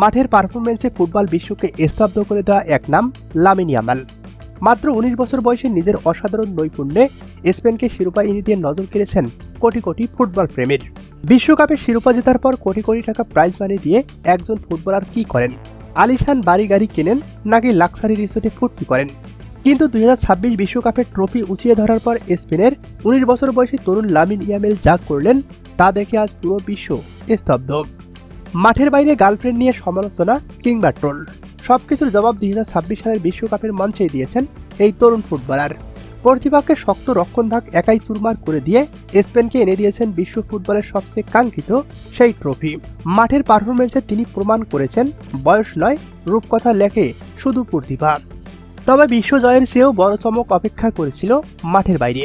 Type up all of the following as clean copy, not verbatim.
মাঠের পারফরমেন্সে ফুটবল বিশ্বকে স্তব্ধ করে দেওয়া এক নাম লামিন ইয়ামাল। মাত্র ১৯ বছর বয়সে নিজের অসাধারণ নৈপুণ্যে স্পেনকে শিরোপা এনে দিয়ে নজর কেড়েছেন কোটি কোটি ফুটবল প্রেমীর। বিশ্বকাপে শিরোপা জেতার পর কোটি কোটি টাকা প্রাইজ মানি দিয়ে একজন ফুটবলার কি করেন? আলিশান বাড়ি গাড়ি কেনেন নাকি লাক্সারি রিসোর্টে ফুর্তি করেন? কিন্তু ২০২৬ বিশ্বকাপের ট্রফি উঁচিয়ে ধরার পর স্পেনের ১৯ বছর বয়সী তরুণ লামিন ইয়ামাল যা করলেন তা দেখে আজ পুরো বিশ্ব স্তব্ধ। মাঠের বাইরে গার্লফ্রেন্ড নিয়ে সমালোচনা কিংবা ট্রোল, সবকিছুর জবাব ২০২৬ সালের বিশ্বকাপের মঞ্চেই দিয়েছেন এই তরুণ ফুটবলার। প্রতিপক্ষের শক্ত রক্ষণভাগ একাই চুরমার করে দিয়ে স্পেনকে এনে দিয়েছেন বিশ্ব ফুটবলের সবচেয়ে কাঙ্ক্ষিত সেই ট্রফি। মাঠের পারফরমেন্সে তিনি প্রমাণ করেছেন বয়স নয়, রূপকথা লেখে শুধু প্রতিভা। তবে বিশ্ব জয়ের চেয়েও বড় চমক অপেক্ষা করেছিল মাঠের বাইরে।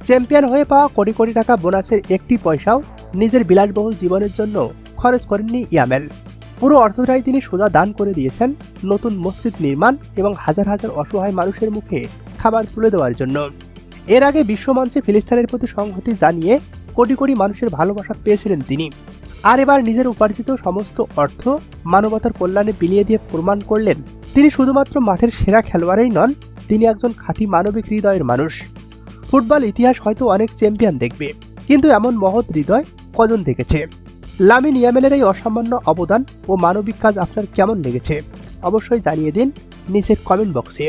চ্যাম্পিয়ন হয়ে পাওয়া কোটি কোটি টাকা বোনাসের একটি পয়সাও নিজের বিলাসবহুল জীবনের জন্য খরচ করেননি ইয়ামাল। পুরো অর্থটাই তিনি সোজা দান করে দিয়েছেন নতুন মসজিদ নির্মাণ এবং হাজার হাজার অসহায় মানুষের মুখে খাবার তুলে দেওয়ার জন্য। এর আগে বিশ্বমঞ্চে ফিলিস্তিনের প্রতি সংহতি জানিয়ে কোটি কোটি মানুষের ভালোবাসা পেয়েছিলেন তিনি। আর এবার নিজের উপার্জিত সমস্ত অর্থ মানবতার কল্যাণে বিলিয়ে দিয়ে প্রমাণ করলেন তিনি শুধুমাত্র মাঠের সেরা খেলোয়াড়ই নন, তিনি একজন খাঁটি মানবিক হৃদয়ের মানুষ। ফুটবল ইতিহাস হয়তো অনেক চ্যাম্পিয়ন দেখবে, কিন্তু এমন মহৎ হৃদয় কজন দেখেছে? লামিন ইয়ামালের এই অসামান্য অবদান ও মানবিক কাজ আপনার কেমন লেগেছে অবশ্যই জানিয়ে দিন নিচের কমেন্ট বক্সে।